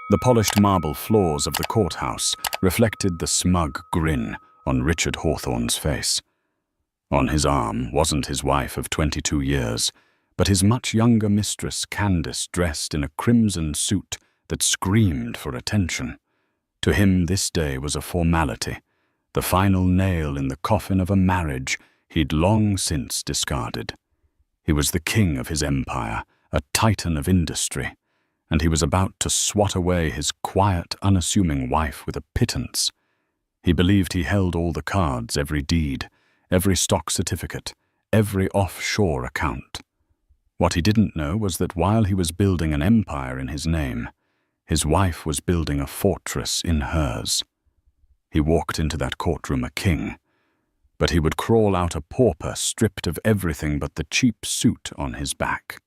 The polished marble floors of the courthouse reflected the smug grin on Richard Hawthorne's face. On his arm wasn't his wife of 22 years, but his much younger mistress Candace, dressed in a crimson suit that screamed for attention. To him this day was a formality, the final nail in the coffin of a marriage he'd long since discarded. He was the king of his empire, a titan of industry, and he was about to swat away his quiet, unassuming wife with a pittance. He believed he held all the cards, every deed, every stock certificate, every offshore account. What he didn't know was that while he was building an empire in his name, his wife was building a fortress in hers. He walked into that courtroom a king, but he would crawl out a pauper stripped of everything but the cheap suit on his back.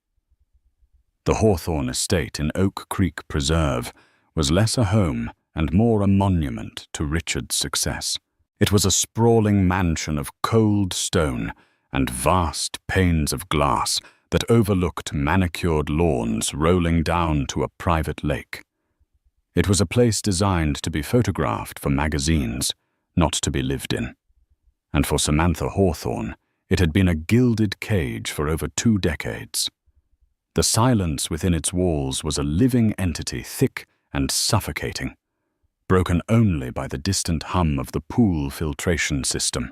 The Hawthorne estate in Oak Creek Preserve was less a home and more a monument to Richard's success. It was a sprawling mansion of cold stone and vast panes of glass that overlooked manicured lawns rolling down to a private lake. It was a place designed to be photographed for magazines, not to be lived in. And for Samantha Hawthorne, it had been a gilded cage for over 2 decades. The silence within its walls was a living entity, thick and suffocating, broken only by the distant hum of the pool filtration system,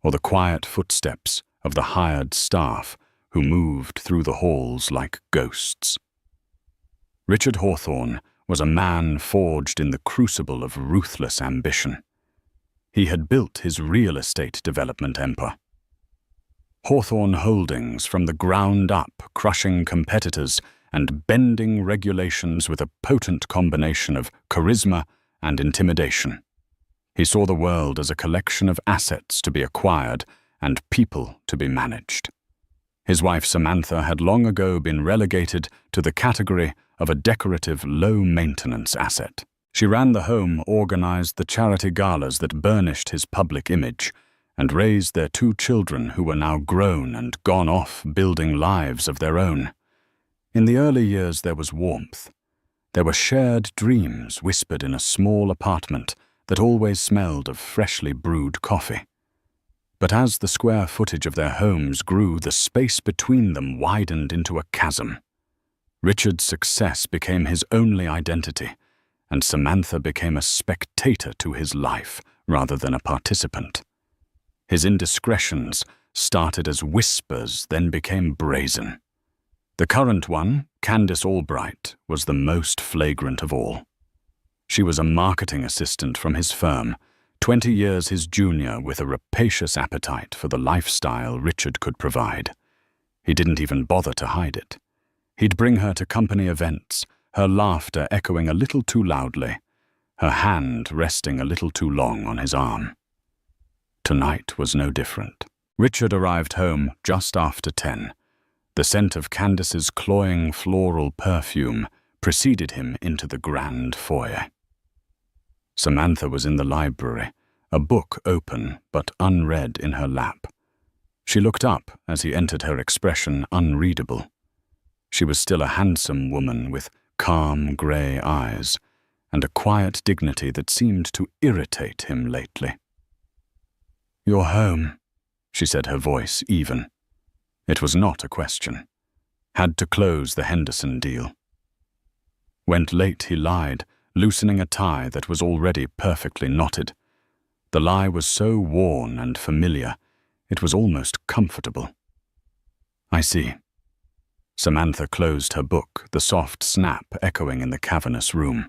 or the quiet footsteps of the hired staff who moved through the halls like ghosts. Richard Hawthorne was a man forged in the crucible of ruthless ambition. He had built his real estate development empire. Hawthorne Holdings, from the ground up, crushing competitors and bending regulations with a potent combination of charisma and intimidation. He saw the world as a collection of assets to be acquired and people to be managed. His wife Samantha had long ago been relegated to the category of a decorative, low-maintenance asset. She ran the home, organized the charity galas that burnished his public image, and raised their 2 children who were now grown and gone off building lives of their own. In the early years there was warmth. There were shared dreams whispered in a small apartment that always smelled of freshly brewed coffee. But as the square footage of their homes grew, the space between them widened into a chasm. Richard's success became his only identity, and Samantha became a spectator to his life rather than a participant. His indiscretions started as whispers, then became brazen. The current one, Candace Albright, was the most flagrant of all. She was a marketing assistant from his firm, 20 years his junior, with a rapacious appetite for the lifestyle Richard could provide. He didn't even bother to hide it. He'd bring her to company events, her laughter echoing a little too loudly, her hand resting a little too long on his arm. Tonight was no different. Richard arrived home just after 10. The scent of Candace's cloying floral perfume preceded him into the grand foyer. Samantha was in the library, a book open but unread in her lap. She looked up as he entered, her expression unreadable. She was still a handsome woman with calm grey eyes and a quiet dignity that seemed to irritate him lately. "You're home," she said, her voice even. It was not a question. Had to close the Henderson deal. Went late, he lied, loosening a tie that was already perfectly knotted. The lie was so worn and familiar, it was almost comfortable. "I see." Samantha closed her book, the soft snap echoing in the cavernous room.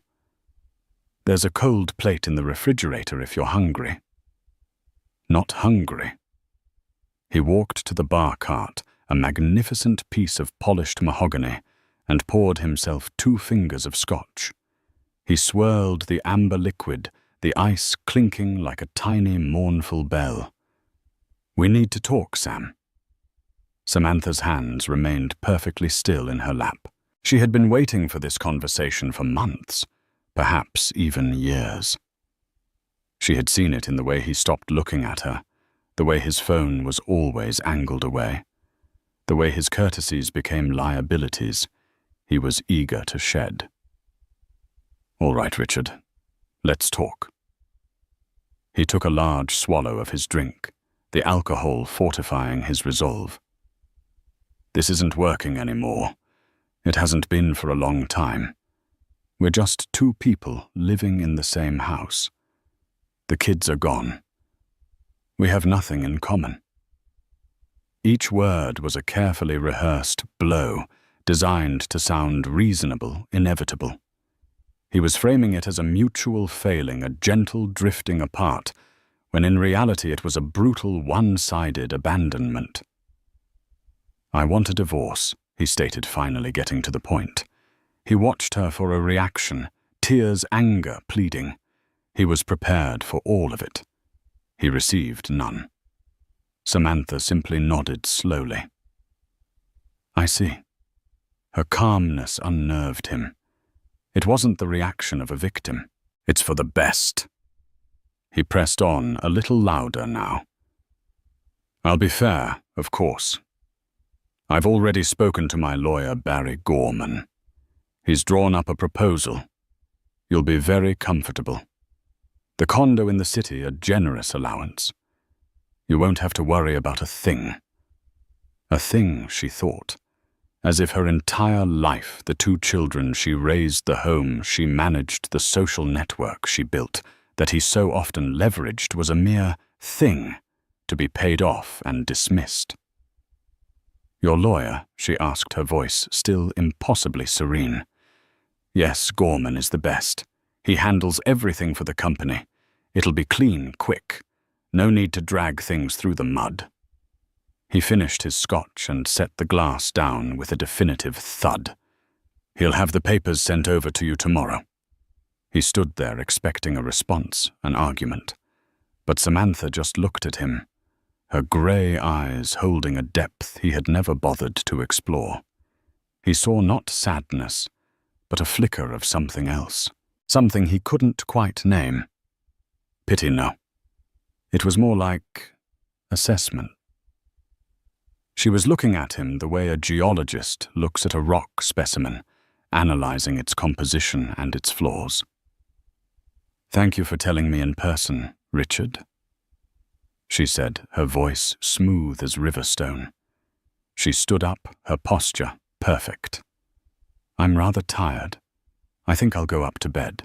"There's a cold plate in the refrigerator if you're hungry." Not hungry. He walked to the bar cart, a magnificent piece of polished mahogany, and poured himself 2 fingers of scotch. He swirled the amber liquid, the ice clinking like a tiny, mournful bell. "We need to talk, Sam." Samantha's hands remained perfectly still in her lap. She had been waiting for this conversation for months, perhaps even years. She had seen it in the way he stopped looking at her, the way his phone was always angled away, the way his courtesies became liabilities he was eager to shed. All right, Richard. Let's talk. He took a large swallow of his drink, the alcohol fortifying his resolve. This isn't working anymore. It hasn't been for a long time. We're just two people living in the same house. The kids are gone. We have nothing in common. Each word was a carefully rehearsed blow, designed to sound reasonable, inevitable. He was framing it as a mutual failing, a gentle drifting apart, when in reality it was a brutal, one-sided abandonment. I want a divorce, he stated, finally getting to the point. He watched her for a reaction, tears, anger, pleading. He was prepared for all of it. He received none. Samantha simply nodded slowly. I see. Her calmness unnerved him. It wasn't the reaction of a victim. It's for the best. He pressed on, a little louder now. I'll be fair, of course. I've already spoken to my lawyer, Barry Gorman. He's drawn up a proposal. You'll be very comfortable. The condo in the city, a generous allowance. You won't have to worry about a thing. A thing, she thought. As if her entire life, the two children she raised, the home she managed, the social network she built, that he so often leveraged, was a mere thing to be paid off and dismissed. Your lawyer, she asked, her voice still impossibly serene. Yes, Gorman is the best. He handles everything for the company. It'll be clean, quick. No need to drag things through the mud. He finished his scotch and set the glass down with a definitive thud. He'll have the papers sent over to you tomorrow. He stood there expecting a response, an argument. But Samantha just looked at him, her grey eyes holding a depth he had never bothered to explore. He saw not sadness, but a flicker of something else, something he couldn't quite name. Pity, no. It was more like assessment. She was looking at him the way a geologist looks at a rock specimen, analyzing its composition and its flaws. Thank you for telling me in person, Richard, she said, her voice smooth as riverstone. She stood up, her posture perfect. I'm rather tired. I think I'll go up to bed.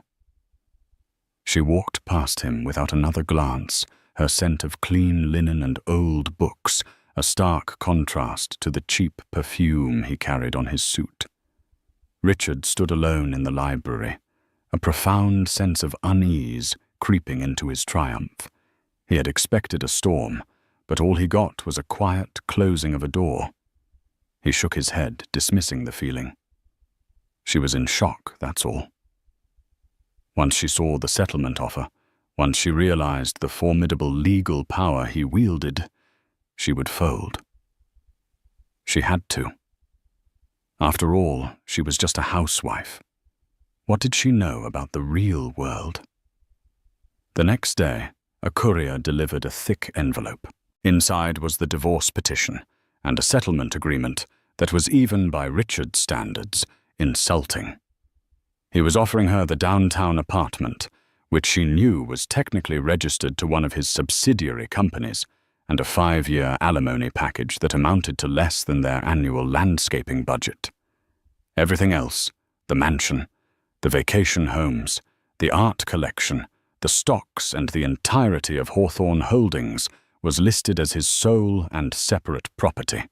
She walked past him without another glance, her scent of clean linen and old books, a stark contrast to the cheap perfume he carried on his suit. Richard stood alone in the library, a profound sense of unease creeping into his triumph. He had expected a storm, but all he got was a quiet closing of a door. He shook his head, dismissing the feeling. She was in shock, that's all. Once she saw the settlement offer, once she realized the formidable legal power he wielded, she would fold. She had to. After all, she was just a housewife. What did she know about the real world? The next day, a courier delivered a thick envelope. Inside was the divorce petition and a settlement agreement that was, even by Richard's standards, insulting. He was offering her the downtown apartment, which she knew was technically registered to one of his subsidiary companies, and a 5-year alimony package that amounted to less than their annual landscaping budget. Everything else, the mansion, the vacation homes, the art collection, the stocks, and the entirety of Hawthorne Holdings, was listed as his sole and separate property.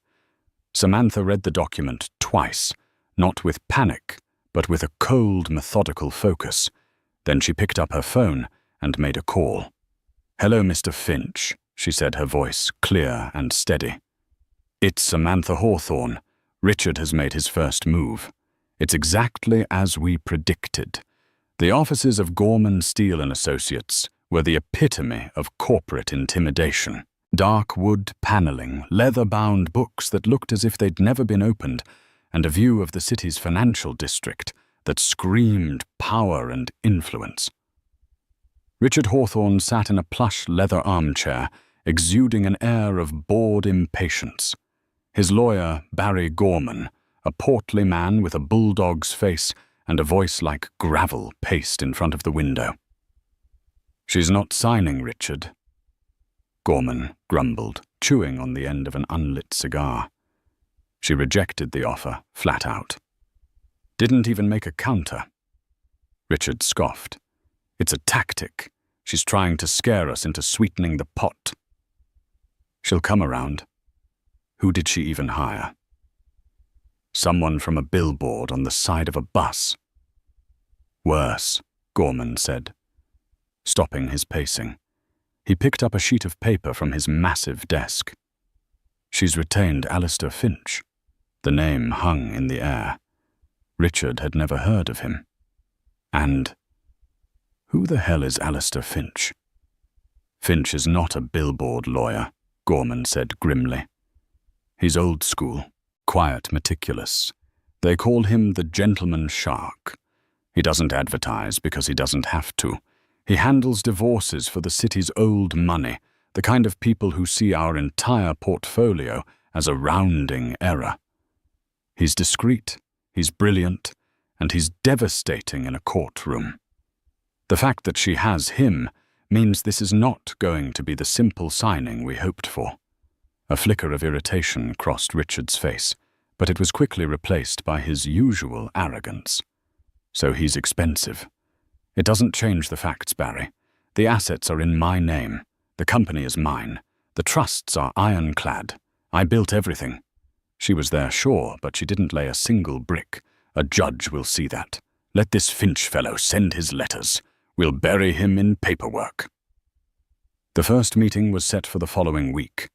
Samantha read the document twice, not with panic, but with a cold, methodical focus. Then she picked up her phone and made a call. "Hello, Mr. Finch," she said, her voice clear and steady. "It's Samantha Hawthorne. Richard has made his first move. It's exactly as we predicted. The offices of Gorman, Steele & Associates were the epitome of corporate intimidation. Dark wood paneling, leather-bound books that looked as if they'd never been opened, and a view of the city's financial district that screamed power and influence. Richard Hawthorne sat in a plush leather armchair, exuding an air of bored impatience. His lawyer, Barry Gorman, a portly man with a bulldog's face and a voice like gravel paced in front of the window. "She's not signing, Richard," Gorman grumbled, chewing on the end of an unlit cigar. She rejected the offer, flat out. Didn't even make a counter. Richard scoffed. "It's a tactic. She's trying to scare us into sweetening the pot." "She'll come around." Who did she even hire? Someone from a billboard on the side of a bus. "Worse," Gorman said, stopping his pacing. He picked up a sheet of paper from his massive desk. "She's retained Alistair Finch." The name hung in the air. Richard had never heard of him. And who the hell is Alistair Finch? "Finch is not a billboard lawyer," Gorman said grimly. "He's old school, quiet, meticulous. They call him the gentleman shark. He doesn't advertise because he doesn't have to. He handles divorces for the city's old money, the kind of people who see our entire portfolio as a rounding error. He's discreet, he's brilliant, and he's devastating in a courtroom. The fact that she has him means this is not going to be the simple signing we hoped for." A flicker of irritation crossed Richard's face, but it was quickly replaced by his usual arrogance. "So he's expensive. It doesn't change the facts, Barry. The assets are in my name. The company is mine. The trusts are Ironclad. I built everything. She was there, sure, but she didn't lay a single brick. A judge will see that. Let this Finch fellow send his letters. We'll bury him in paperwork." The first meeting was set for the following week.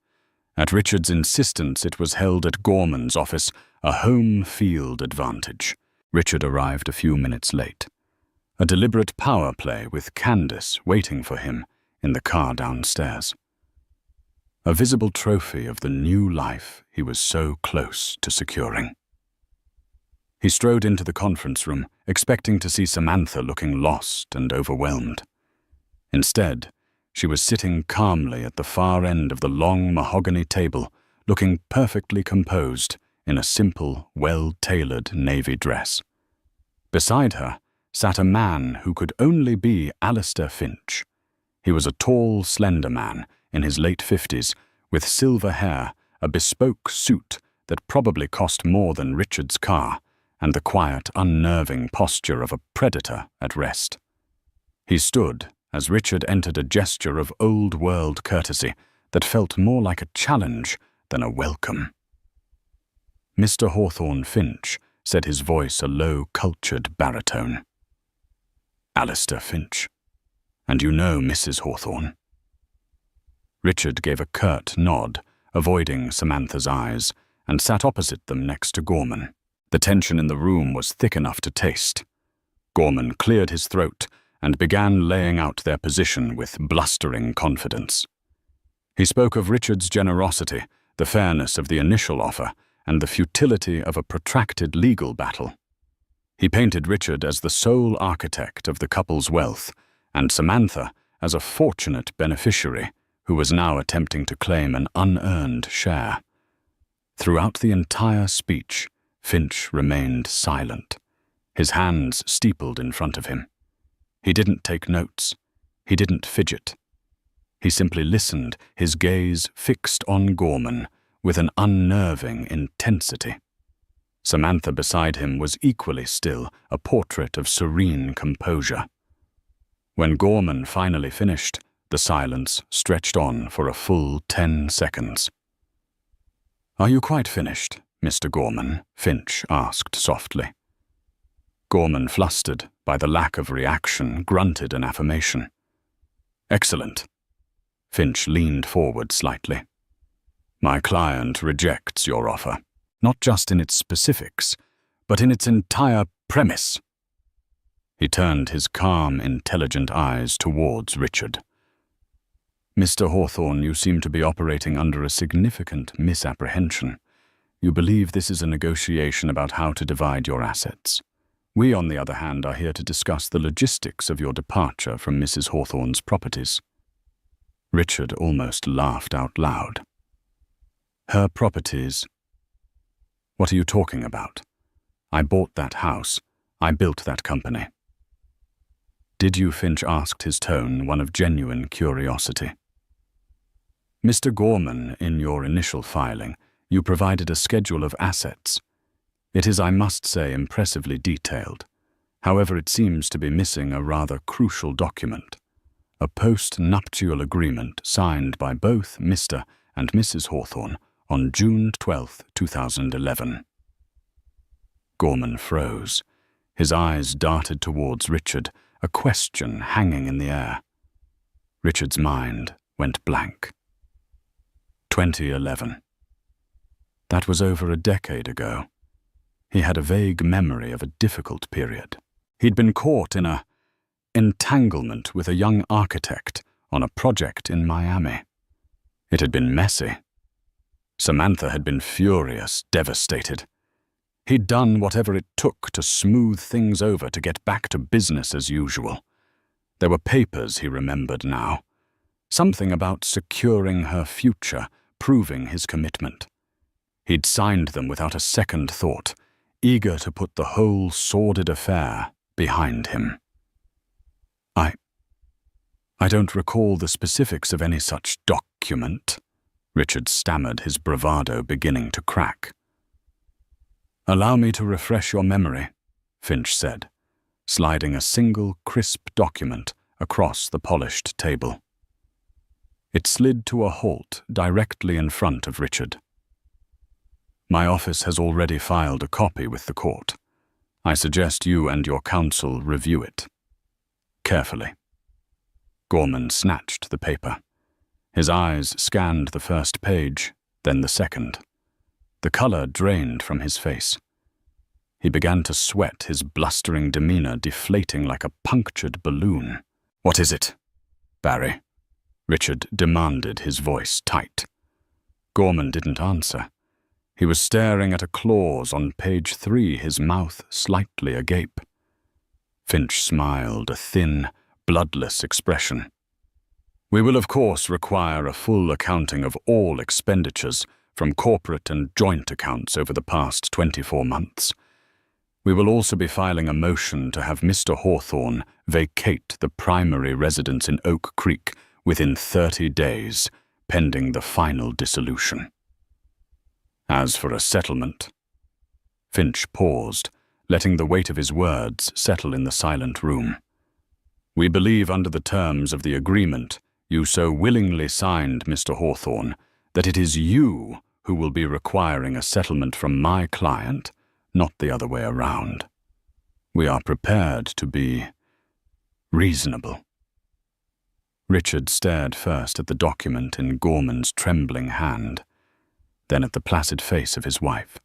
At Richard's insistence, it was held at Gorman's office, a home field advantage. Richard arrived a few minutes late. A deliberate power play with Candace waiting for him in the car downstairs. A visible trophy of the new life he was so close to securing. He strode into the conference room, expecting to see Samantha looking lost and overwhelmed. Instead, she was sitting calmly at the far end of the long mahogany table, looking perfectly composed in a simple, well-tailored navy dress. Beside her sat a man who could only be Alistair Finch. He was a tall, slender man in his late 50s, with silver hair, a bespoke suit that probably cost more than Richard's car, and the quiet, unnerving posture of a predator at rest. He stood as Richard entered a gesture of old-world courtesy that felt more like a challenge than a welcome. "Mr. Hawthorne Finch," said his voice a low, cultured baritone. "Alistair Finch. And you know Mrs. Hawthorne." Richard gave a curt nod, avoiding Samantha's eyes, and sat opposite them next to Gorman. The tension in the room was thick enough to taste. Gorman cleared his throat and began laying out their position with blustering confidence. He spoke of Richard's generosity, the fairness of the initial offer, and the futility of a protracted legal battle. He painted Richard as the sole architect of the couple's wealth, and Samantha as a fortunate beneficiary who was now attempting to claim an unearned share. Throughout the entire speech, Finch remained silent, his hands steepled in front of him. He didn't take notes. He didn't fidget. He simply listened, his gaze fixed on Gorman with an unnerving intensity. Samantha beside him was equally still, a portrait of serene composure. When Gorman finally finished, the silence stretched on for a full 10 seconds. "Are you quite finished, Mr. Gorman?" Finch asked softly. Gorman, flustered by the lack of reaction, grunted an affirmation. "Excellent." Finch leaned forward slightly. "My client rejects your offer, not just in its specifics, but in its entire premise." He turned his calm, intelligent eyes towards Richard. "Mr. Hawthorne, you seem to be operating under a significant misapprehension. You believe this is a negotiation about how to divide your assets. We, on the other hand, are here to discuss the logistics of your departure from Mrs. Hawthorne's properties." Richard almost laughed out loud. "Her properties? What are you talking about? I bought that house. I built that company." "Did you?" Finch asked, his tone one of genuine curiosity. "Mr. Gorman, in your initial filing, you provided a schedule of assets. It is, I must say, impressively detailed. However, it seems to be missing a rather crucial document, a post-nuptial agreement signed by both Mr. and Mrs. Hawthorne on June 12, 2011. Gorman froze. His eyes darted towards Richard, a question hanging in the air. Richard's mind went blank. 2011. That was over a decade ago. He had a vague memory of a difficult period. He'd been caught in a entanglement with a young architect on a project in Miami. It had been messy. Samantha had been furious, devastated. He'd done whatever it took to smooth things over to get back to business as usual. There were papers he remembered now. Something about securing her future, proving his commitment. He'd signed them without a second thought, eager to put the whole sordid affair behind him. I don't recall the specifics of any such document," Richard stammered, his bravado beginning to crack. "Allow me to refresh your memory," Finch said, sliding a single crisp document across the polished table. It slid to a halt directly in front of Richard. "My office has already filed a copy with the court. I suggest you and your counsel review it carefully." Gorman snatched the paper. His eyes scanned the first page, then the second. The color drained from his face. He began to sweat, his blustering demeanor deflating like a punctured balloon. "What is it, Barry?" Richard demanded, his voice tight. Gorman didn't answer. He was staring at a clause on page 3, his mouth slightly agape. Finch smiled, a thin, bloodless expression. "We will of course require a full accounting of all expenditures from corporate and joint accounts over the past 24 months. We will also be filing a motion to have Mr. Hawthorne vacate the primary residence in Oak Creek within 30 days, pending the final dissolution. As for a settlement..." Finch paused, letting the weight of his words settle in the silent room. "We believe under the terms of the agreement you so willingly signed, Mr. Hawthorne, that it is you who will be requiring a settlement from my client, not the other way around. We are prepared to be reasonable." Richard stared first at the document in Gorman's trembling hand, then at the placid face of his wife.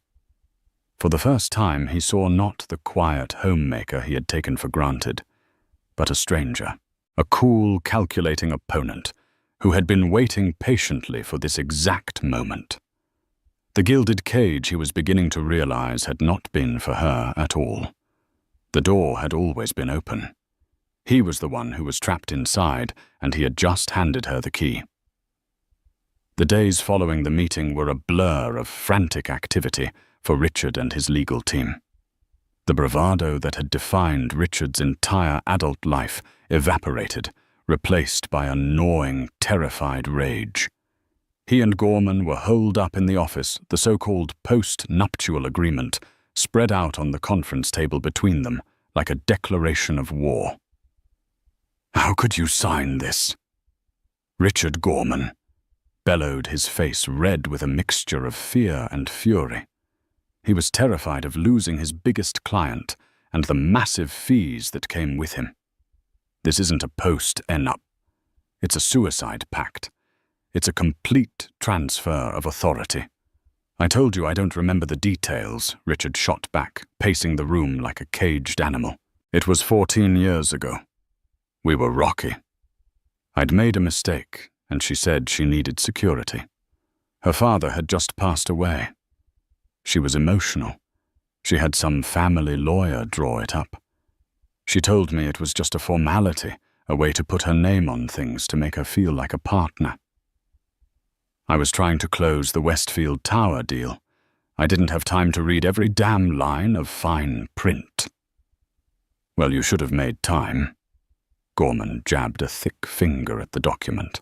For the first time he saw not the quiet homemaker he had taken for granted, but a stranger, a cool, calculating opponent who had been waiting patiently for this exact moment. The gilded cage, he was beginning to realize, had not been for her at all. The door had always been open. He was the one who was trapped inside, and he had just handed her the key. The days following the meeting were a blur of frantic activity for Richard and his legal team. The bravado that had defined Richard's entire adult life evaporated, replaced by a gnawing, terrified rage. He and Gorman were holed up in the office, the so-called post-nuptial agreement spread out on the conference table between them like a declaration of war. "How could you sign this?" Richard Gorman bellowed, his face red with a mixture of fear and fury. He was terrified of losing his biggest client and the massive fees that came with him. This isn't a post-enup. It's a suicide pact. It's a complete transfer of authority. "I told you I don't remember the details," Richard shot back, pacing the room like a caged animal. "It was 14 years ago. We were rocky. I'd made a mistake, and she said she needed security. Her father had just passed away. She was emotional. She had some family lawyer draw it up. She told me it was just a formality, a way to put her name on things to make her feel like a partner. I was trying to close the Westfield Tower deal. I didn't have time to read every damn line of fine print." Well, you should have made time. Gorman jabbed a thick finger at the document.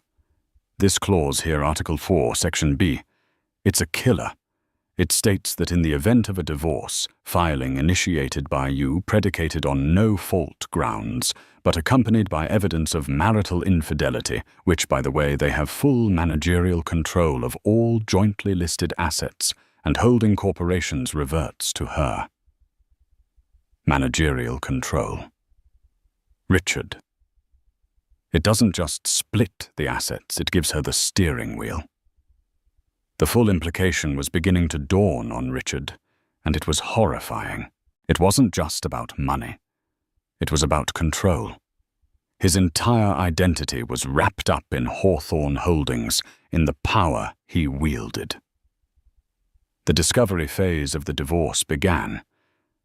This clause here, Article 4, Section B, it's a killer. It states that in the event of a divorce, filing initiated by you predicated on no fault grounds, but accompanied by evidence of marital infidelity, which, by the way, they have full managerial control of all jointly listed assets, and holding corporations reverts to her. Managerial control. Richard. It doesn't just split the assets, it gives her the steering wheel. The full implication was beginning to dawn on Richard, and it was horrifying. It wasn't just about money. It was about control. His entire identity was wrapped up in Hawthorne Holdings, in the power he wielded. The discovery phase of the divorce began,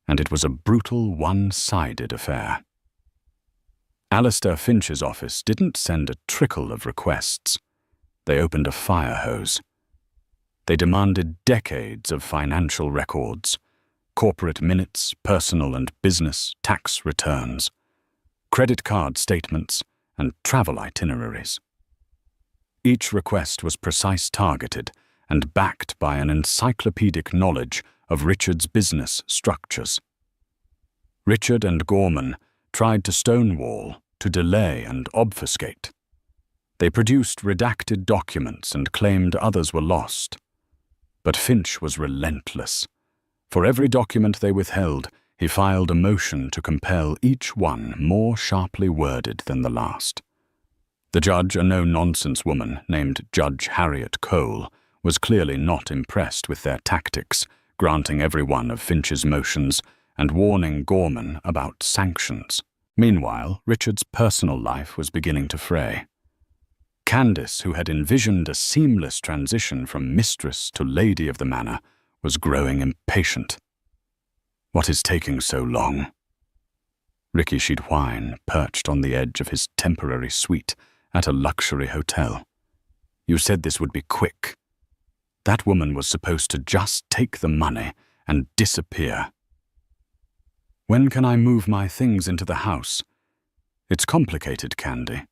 and it was a brutal, one-sided affair. Alistair Finch's office didn't send a trickle of requests. They opened a fire hose. They demanded decades of financial records, corporate minutes, personal and business tax returns, credit card statements, and travel itineraries. Each request was precise, targeted, and backed by an encyclopedic knowledge of Richard's business structures. Richard and Gorman tried to stonewall, to delay and obfuscate. They produced redacted documents and claimed others were lost. But Finch was relentless. For every document they withheld, he filed a motion to compel each one more sharply worded than the last. The judge, a no-nonsense woman named Judge Harriet Cole, was clearly not impressed with their tactics, granting every one of Finch's motions and warning Gorman about sanctions. Meanwhile, Richard's personal life was beginning to fray. Candace, who had envisioned a seamless transition from mistress to lady of the manor, was growing impatient. "What is taking so long?" Ricky she'd whine, perched on the edge of his temporary suite at a luxury hotel. "You said this would be quick." That woman was supposed to just take the money and disappear. "When can I move my things into the house?" "It's complicated, Candy."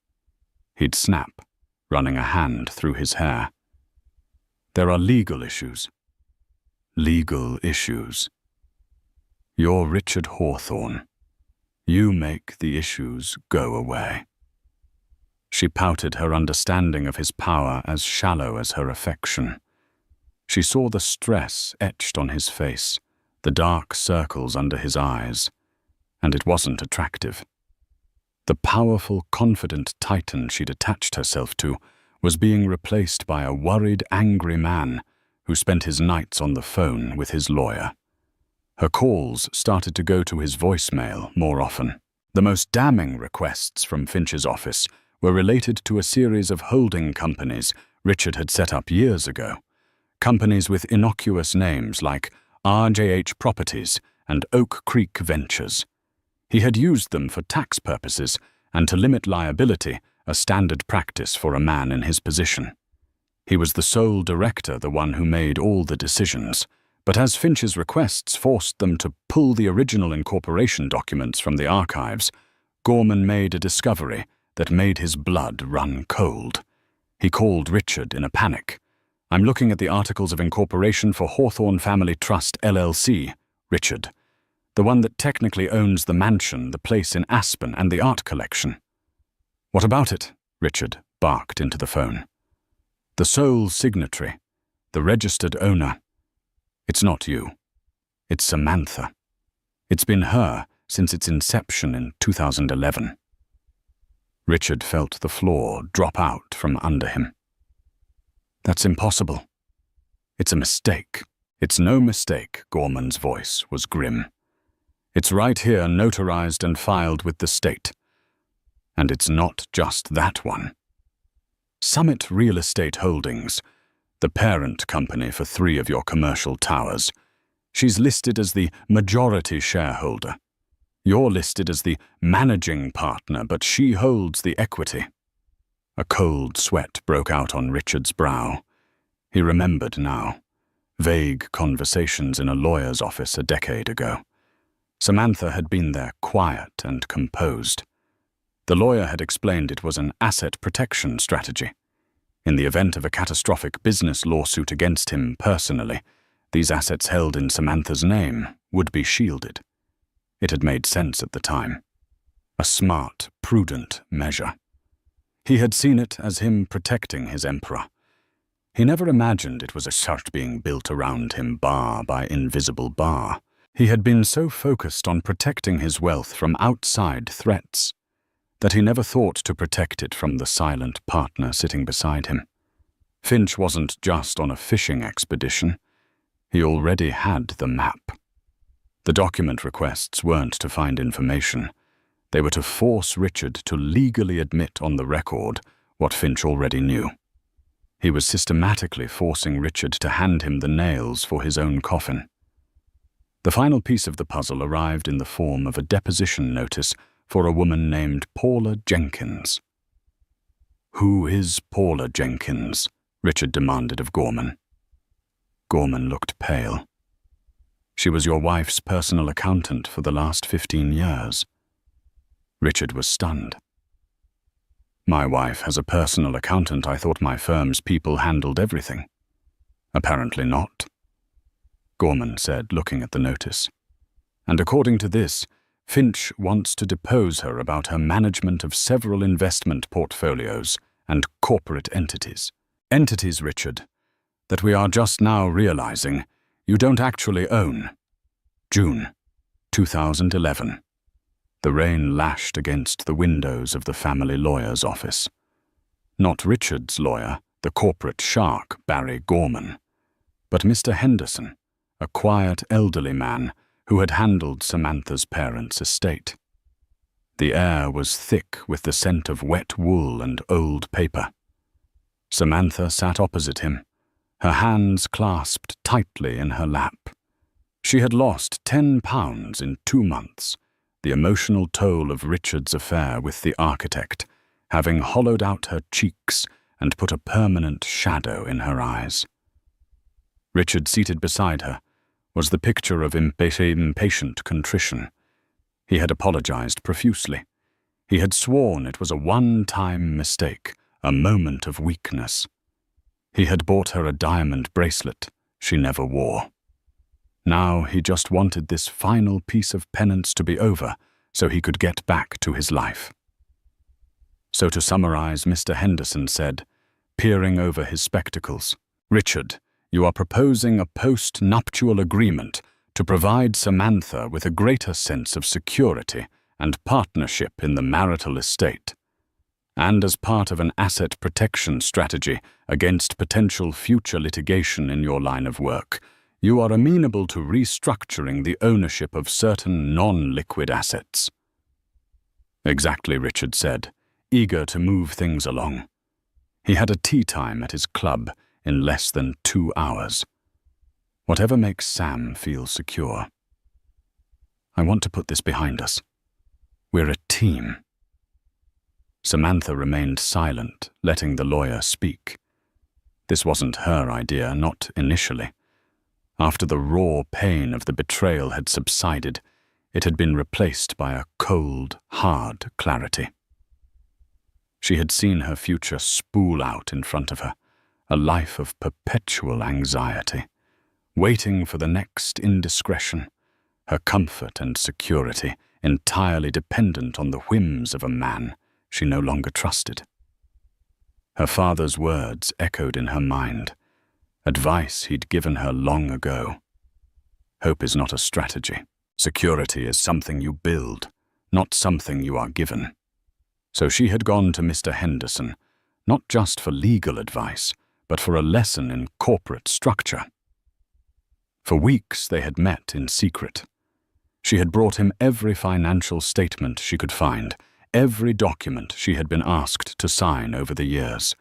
He'd snap, running a hand through his hair. "There are legal issues." "Legal issues." "You're Richard Hawthorne. You make the issues go away." She pouted, her understanding of his power as shallow as her affection. She saw the stress etched on his face, the dark circles under his eyes, and it wasn't attractive. The powerful, confident titan she'd attached herself to was being replaced by a worried, angry man who spent his nights on the phone with his lawyer. Her calls started to go to his voicemail more often. The most damning requests from Finch's office were related to a series of holding companies Richard had set up years ago, companies with innocuous names like RJH Properties and Oak Creek Ventures. He had used them for tax purposes and to limit liability, a standard practice for a man in his position. He was the sole director, the one who made all the decisions, but as Finch's requests forced them to pull the original incorporation documents from the archives, Gorman made a discovery that made his blood run cold. He called Richard in a panic. "I'm looking at the articles of incorporation for Hawthorne Family Trust, LLC, Richard. The one that technically owns the mansion, the place in Aspen, and the art collection." "What about it?" Richard barked into the phone. "The sole signatory, the registered owner. It's not you. It's Samantha. It's been her since its inception in 2011. Richard felt the floor drop out from under him. "That's impossible." "It's a mistake." "It's no mistake," Gorman's voice was grim. "It's right here, notarized and filed with the state. And it's not just that one. Summit Real Estate Holdings, the parent company for 3 of your commercial towers. She's listed as the majority shareholder. You're listed as the managing partner, but she holds the equity." A cold sweat broke out on Richard's brow. He remembered now. Vague conversations in a lawyer's office a decade ago. Samantha had been there quiet and composed. The lawyer had explained it was an asset protection strategy. In the event of a catastrophic business lawsuit against him personally, these assets held in Samantha's name would be shielded. It had made sense at the time. A smart, prudent measure. He had seen it as him protecting his emperor. He never imagined it was a shirt being built around him bar by invisible bar. He had been so focused on protecting his wealth from outside threats that he never thought to protect it from the silent partner sitting beside him. Finch wasn't just on a fishing expedition. He already had the map. The document requests weren't to find information. They were to force Richard to legally admit on the record what Finch already knew. He was systematically forcing Richard to hand him the nails for his own coffin. The final piece of the puzzle arrived in the form of a deposition notice for a woman named Paula Jenkins. "Who is Paula Jenkins?" Richard demanded of Gorman. Gorman looked pale. "She was your wife's personal accountant for the last 15 years. Richard was stunned. "My wife has a personal accountant. I thought my firm's people handled everything." "Apparently not," Gorman said, looking at the notice. "And according to this, Finch wants to depose her about her management of several investment portfolios and corporate entities. Entities, Richard, that we are just now realizing you don't actually own." June 2011. The rain lashed against the windows of the family lawyer's office. Not Richard's lawyer, the corporate shark Barry Gorman, but Mr. Henderson, a quiet elderly man who had handled Samantha's parents' estate. The air was thick with the scent of wet wool and old paper. Samantha sat opposite him, her hands clasped tightly in her lap. She had lost 10 pounds in 2 months, the emotional toll of Richard's affair with the architect, having hollowed out her cheeks and put a permanent shadow in her eyes. Richard, seated beside her, was the picture of impatient contrition. He had apologized profusely. He had sworn it was a one-time mistake, a moment of weakness. He had bought her a diamond bracelet she never wore. Now he just wanted this final piece of penance to be over so he could get back to his life. So to summarize, Mr. Henderson said, peering over his spectacles, "Richard, you are proposing a post-nuptial agreement to provide Samantha with a greater sense of security and partnership in the marital estate. And as part of an asset protection strategy against potential future litigation in your line of work, you are amenable to restructuring the ownership of certain non-liquid assets." "Exactly," Richard said, eager to move things along. He had a tea time at his club in less than 2 hours. Whatever makes Sam feel secure. "I want to put this behind us. We're a team." Samantha remained silent, letting the lawyer speak. This wasn't her idea, not initially. After the raw pain of the betrayal had subsided, it had been replaced by a cold, hard clarity. She had seen her future spool out in front of her, a life of perpetual anxiety, waiting for the next indiscretion, her comfort and security entirely dependent on the whims of a man she no longer trusted. Her father's words echoed in her mind, advice he'd given her long ago. Hope is not a strategy. Security is something you build, not something you are given. So she had gone to Mr. Henderson, not just for legal advice, but for a lesson in corporate structure. For weeks they had met in secret. She had brought him every financial statement she could find, every document she had been asked to sign over the years.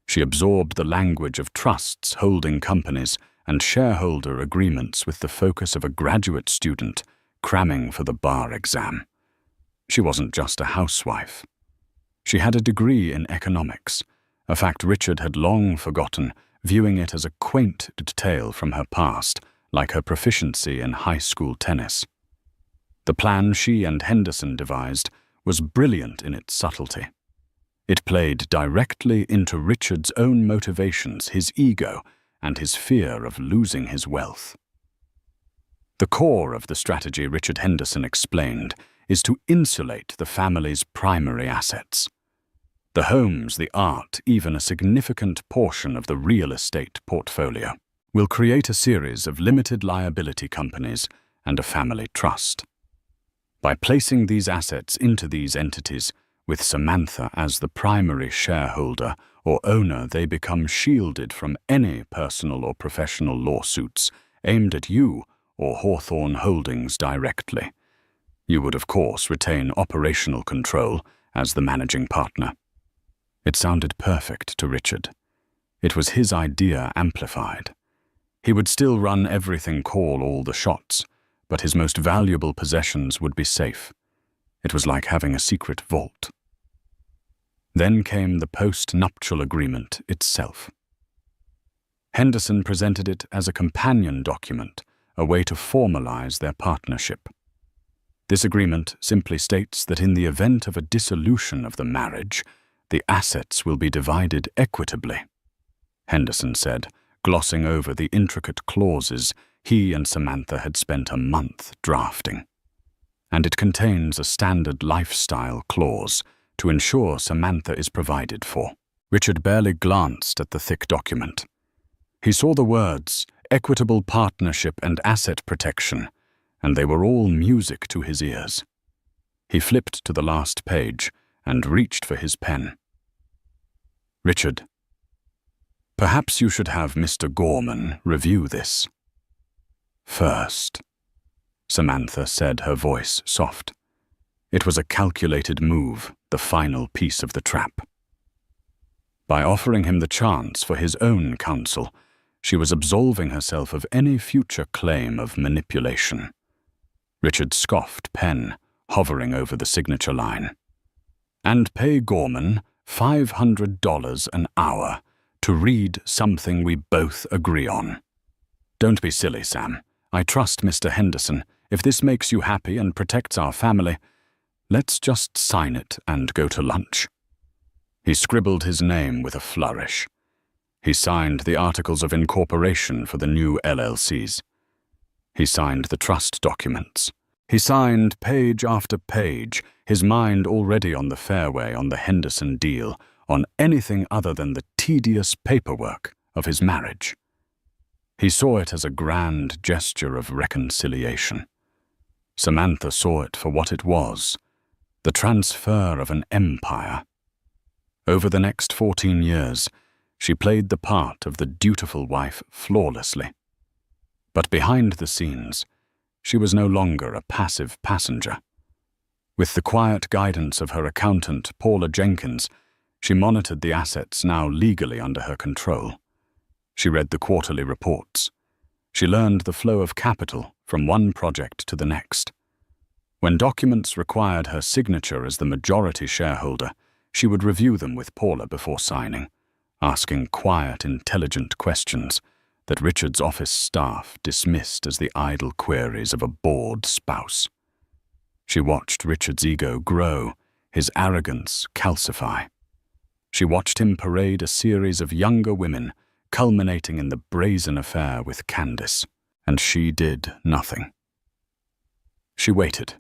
She absorbed the language of trusts, holding companies, and shareholder agreements with the focus of a graduate student cramming for the bar exam. She wasn't just a housewife. She had a degree in economics, a fact Richard had long forgotten, viewing it as a quaint detail from her past, like her proficiency in high school tennis. The plan she and Henderson devised was brilliant in its subtlety. It played directly into Richard's own motivations, his ego, and his fear of losing his wealth. The core of the strategy Richard Henderson explained is to insulate the family's primary assets. The homes, the art, even a significant portion of the real estate portfolio will create a series of limited liability companies and a family trust. By placing these assets into these entities, with Samantha as the primary shareholder or owner, they become shielded from any personal or professional lawsuits aimed at you or Hawthorne Holdings directly. You would, of course, retain operational control as the managing partner. It sounded perfect to Richard. It was his idea amplified. He would still run everything, call all the shots, but his most valuable possessions would be safe. It was like having a secret vault. Then came the post-nuptial agreement itself. Henderson presented it as a companion document, a way to formalize their partnership. This agreement simply states that in the event of a dissolution of the marriage, the assets will be divided equitably. Henderson said, glossing over the intricate clauses he and Samantha had spent a month drafting. And it contains a standard lifestyle clause to ensure Samantha is provided for. Richard barely glanced at the thick document. He saw the words, equitable partnership and asset protection, and they were all music to his ears. He flipped to the last page and reached for his pen. Richard, perhaps you should have Mr. Gorman review this. First, Samantha said, her voice soft. It was a calculated move, the final piece of the trap. By offering him the chance for his own counsel, she was absolving herself of any future claim of manipulation. Richard scoffed, pen hovering over the signature line. And pay Gorman $500 an hour to read something we both agree on. Don't be silly, Sam. I trust Mr. Henderson. If this makes you happy and protects our family, let's just sign it and go to lunch. He scribbled his name with a flourish. He signed the articles of incorporation for the new LLCs. He signed the trust documents. He signed page after page, his mind already on the fairway on the Henderson deal, on anything other than the tedious paperwork of his marriage. He saw it as a grand gesture of reconciliation. Samantha saw it for what it was, the transfer of an empire. Over the next 14 years, she played the part of the dutiful wife flawlessly. But behind the scenes, she was no longer a passive passenger. With the quiet guidance of her accountant, Paula Jenkins, she monitored the assets now legally under her control. She read the quarterly reports. She learned the flow of capital from one project to the next. When documents required her signature as the majority shareholder, she would review them with Paula before signing, asking quiet, intelligent questions that Richard's office staff dismissed as the idle queries of a bored spouse. She watched Richard's ego grow, his arrogance calcify. She watched him parade a series of younger women, culminating in the Brazen affair with Candace, and she did nothing. She waited.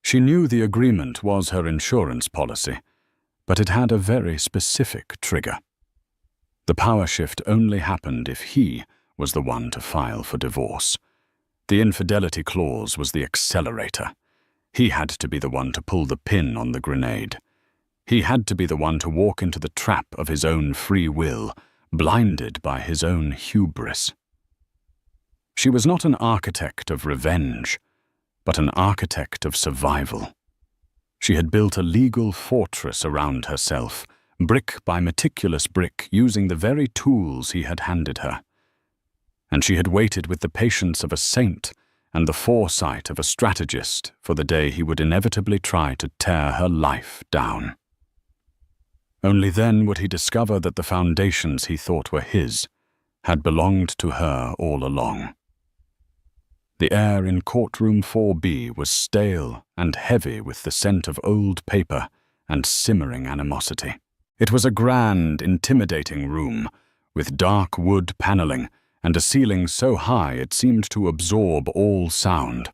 She knew the agreement was her insurance policy, but it had a very specific trigger. The power shift only happened if he was the one to file for divorce. The infidelity clause was the accelerator. He had to be the one to pull the pin on the grenade. He had to be the one to walk into the trap of his own free will, blinded by his own hubris. She was not an architect of revenge, but an architect of survival. She had built a legal fortress around herself, brick by meticulous brick, using the very tools he had handed her. And she had waited with the patience of a saint and the foresight of a strategist for the day he would inevitably try to tear her life down. Only then would he discover that the foundations he thought were his had belonged to her all along. The air in courtroom 4B was stale and heavy with the scent of old paper and simmering animosity. It was a grand, intimidating room, with dark wood paneling and a ceiling so high it seemed to absorb all sound.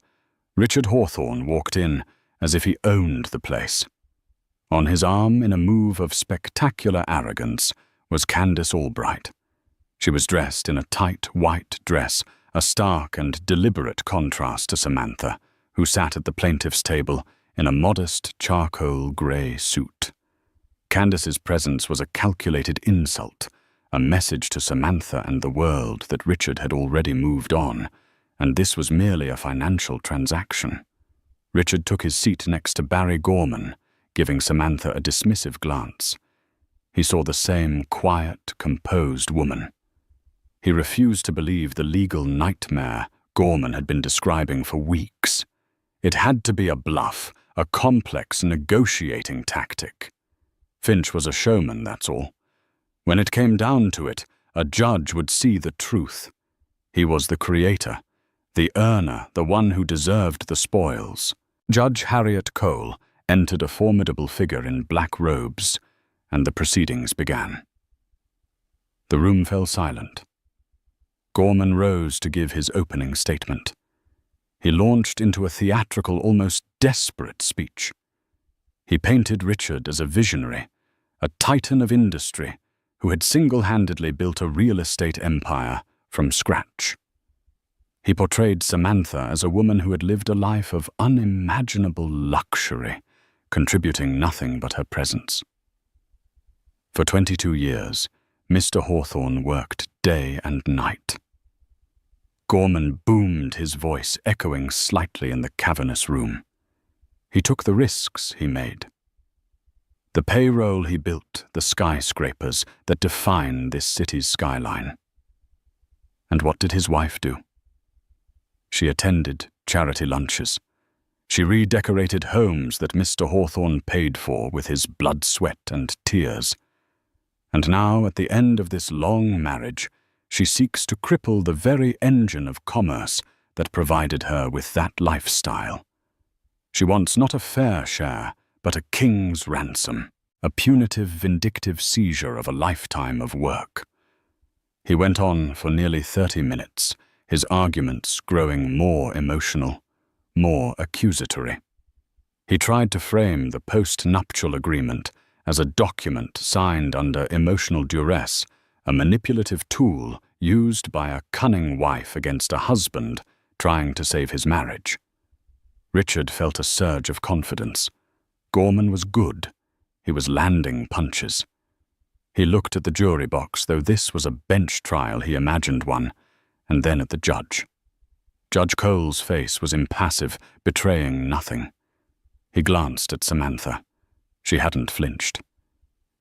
Richard Hawthorne walked in as if he owned the place. On his arm, in a move of spectacular arrogance, was Candace Albright. She was dressed in a tight white dress, a stark and deliberate contrast to Samantha, who sat at the plaintiff's table in a modest charcoal grey suit. Candace's presence was a calculated insult, a message to Samantha and the world that Richard had already moved on, and this was merely a financial transaction. Richard took his seat next to Barry Gorman, giving Samantha a dismissive glance. He saw the same quiet, composed woman. He refused to believe the legal nightmare Gorman had been describing for weeks. It had to be a bluff, a complex negotiating tactic. Finch was a showman, that's all. When it came down to it, a judge would see the truth. He was the creator, the earner, the one who deserved the spoils. Judge Harriet Cole entered a formidable figure in black robes, and the proceedings began. The room fell silent. Gorman rose to give his opening statement. He launched into a theatrical, almost desperate speech. He painted Richard as a visionary, a titan of industry who had single-handedly built a real estate empire from scratch. He portrayed Samantha as a woman who had lived a life of unimaginable luxury, contributing nothing but her presence. For 22 years, Mr. Hawthorne worked day and night. Gorman boomed his voice, echoing slightly in the cavernous room. He took the risks he made. The payroll he built, the skyscrapers that define this city's skyline. And what did his wife do? She attended charity lunches. She redecorated homes that Mr. Hawthorne paid for with his blood, sweat, and tears. And now, at the end of this long marriage, she seeks to cripple the very engine of commerce that provided her with that lifestyle. She wants not a fair share, but a king's ransom, a punitive, vindictive seizure of a lifetime of work. He went on for nearly 30 minutes, his arguments growing more emotional, more accusatory. He tried to frame the post-nuptial agreement as a document signed under emotional duress, a manipulative tool used by a cunning wife against a husband trying to save his marriage. Richard felt a surge of confidence. Gorman was good. He was landing punches. He looked at the jury box, though this was a bench trial he imagined one, and then at the judge. Judge Cole's face was impassive, betraying nothing. He glanced at Samantha. She hadn't flinched.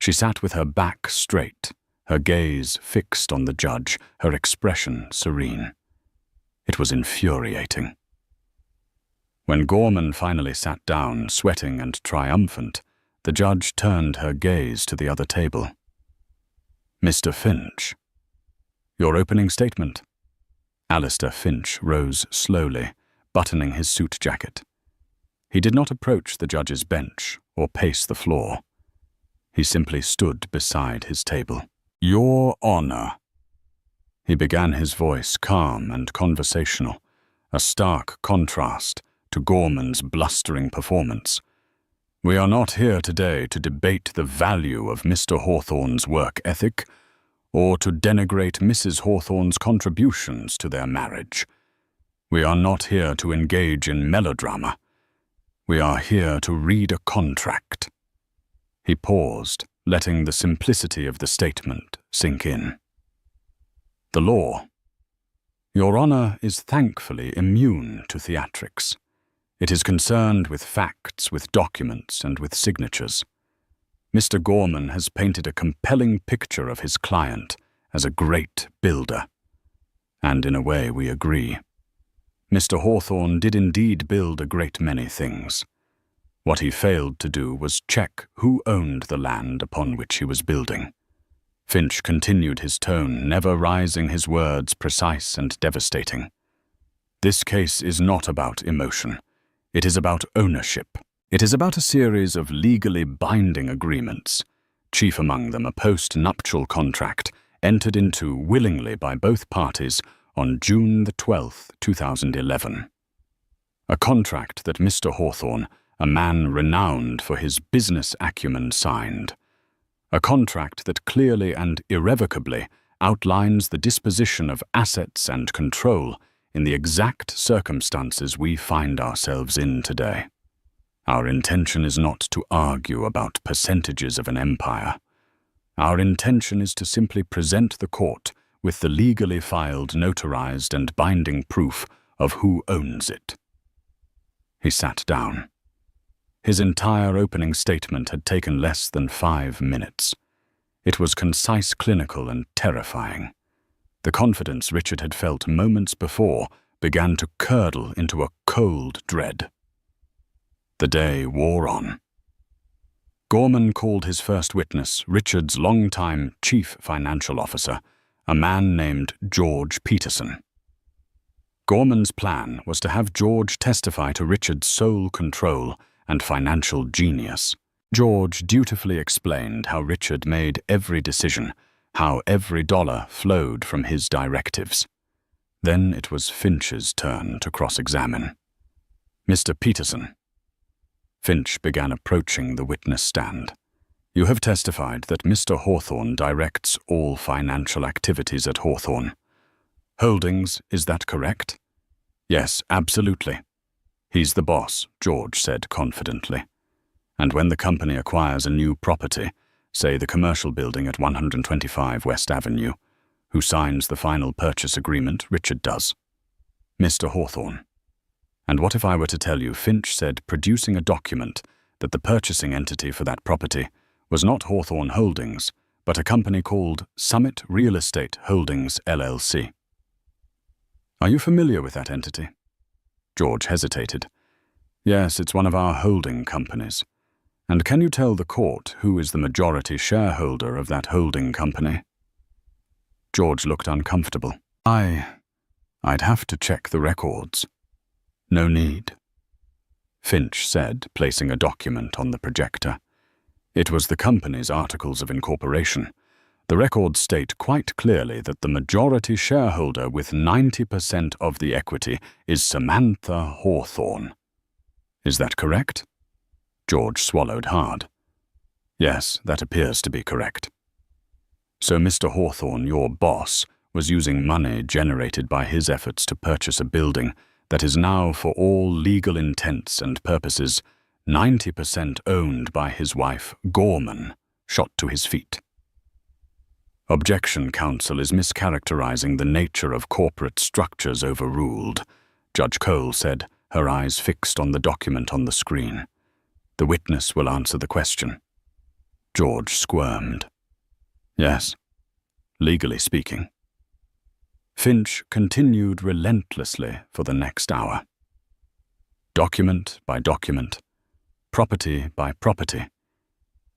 She sat with her back straight, her gaze fixed on the judge, her expression serene. It was infuriating. When Gorman finally sat down, sweating and triumphant, the judge turned her gaze to the other table. "Mr. Finch, your opening statement." Alistair Finch rose slowly, buttoning his suit jacket. He did not approach the judge's bench or pace the floor. He simply stood beside his table. "Your Honor." He began, his voice calm and conversational, a stark contrast to Gorman's blustering performance. "We are not here today to debate the value of Mr. Hawthorne's work ethic or to denigrate Mrs. Hawthorne's contributions to their marriage. We are not here to engage in melodrama. We are here to read a contract." He paused, letting the simplicity of the statement sink in. "The law. Your Honor is thankfully immune to theatrics. It is concerned with facts, with documents, and with signatures. Mr. Gorman has painted a compelling picture of his client as a great builder. And in a way we agree. Mr. Hawthorne did indeed build a great many things. What he failed to do was check who owned the land upon which he was building." Finch continued his tone, never rising, his words precise and devastating. This case is not about emotion. It is about ownership. It is about a series of legally binding agreements, chief among them a post-nuptial contract entered into willingly by both parties on June the 12th, 2011. A contract that Mr. Hawthorne, a man renowned for his business acumen, signed. A contract that clearly and irrevocably outlines the disposition of assets and control in the exact circumstances we find ourselves in today. Our intention is not to argue about percentages of an empire. Our intention is to simply present the court with the legally filed, notarized, and binding proof of who owns it. He sat down. His entire opening statement had taken less than 5 minutes. It was concise, clinical, and terrifying. The confidence Richard had felt moments before began to curdle into a cold dread. The day wore on. Gorman called his first witness, Richard's longtime chief financial officer, a man named George Peterson. Gorman's plan was to have George testify to Richard's sole control and financial genius. George dutifully explained how Richard made every decision, how every dollar flowed from his directives. Then it was Finch's turn to cross-examine. "Mr. Peterson." Finch began approaching the witness stand. "You have testified that Mr. Hawthorne directs all financial activities at Hawthorne Holdings, is that correct?" "Yes, absolutely." "He's the boss," George said confidently. "And when the company acquires a new property, say the commercial building at 125 West Avenue, who signs the final purchase agreement? Richard does." "Mr. Hawthorne." "And what if I were to tell you," Finch said, producing a document, "that the purchasing entity for that property was not Hawthorne Holdings, but a company called Summit Real Estate Holdings, LLC. "Are you familiar with that entity?" George hesitated. "Yes, it's one of our holding companies. And can you tell the court who is the majority shareholder of that holding company?" George looked uncomfortable. I'd have to check the records." "No need," Finch said, placing a document on the projector. "It was the company's articles of incorporation. The records state quite clearly that the majority shareholder with 90% of the equity is Samantha Hawthorne. Is that correct?" George swallowed hard. "Yes, that appears to be correct." "So Mr. Hawthorne, your boss, was using money generated by his efforts to purchase a building that is now, for all legal intents and purposes, 90% owned by his wife, Gorman, shot to his feet." "Objection, counsel, is mischaracterizing the nature of corporate structures overruled," Judge Cole said, her eyes fixed on the document on the screen. "The witness will answer the question." George squirmed. "Yes, legally speaking." Finch continued relentlessly for the next hour. Document by document, property by property,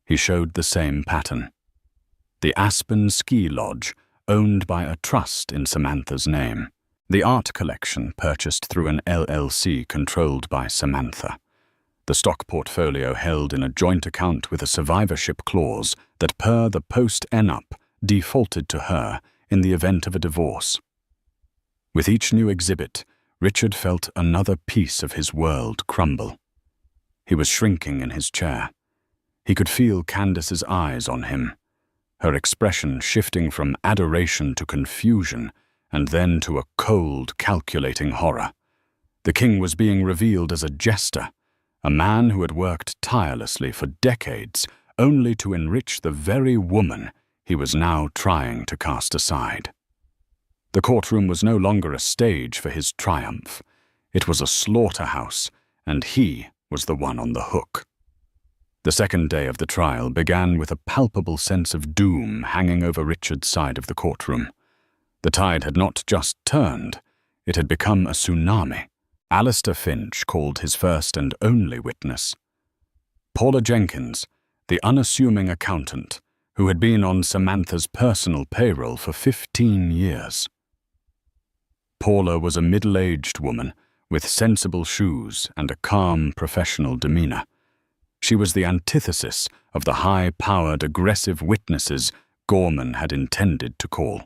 he showed the same pattern. The Aspen Ski Lodge, owned by a trust in Samantha's name. The art collection purchased through an LLC controlled by Samantha. The stock portfolio held in a joint account with a survivorship clause that, per the post-enup, defaulted to her in the event of a divorce. With each new exhibit, Richard felt another piece of his world crumble. He was shrinking in his chair. He could feel Candace's eyes on him, her expression shifting from adoration to confusion and then to a cold, calculating horror. The king was being revealed as a jester, a man who had worked tirelessly for decades only to enrich the very woman he was now trying to cast aside. The courtroom was no longer a stage for his triumph. It was a slaughterhouse, and he was the one on the hook. The second day of the trial began with a palpable sense of doom hanging over Richard's side of the courtroom. The tide had not just turned, it had become a tsunami. Alistair Finch called his first and only witness. Paula Jenkins, the unassuming accountant, who had been on Samantha's personal payroll for 15 years. Paula was a middle-aged woman with sensible shoes and a calm professional demeanor. She was the antithesis of the high-powered, aggressive witnesses Gorman had intended to call.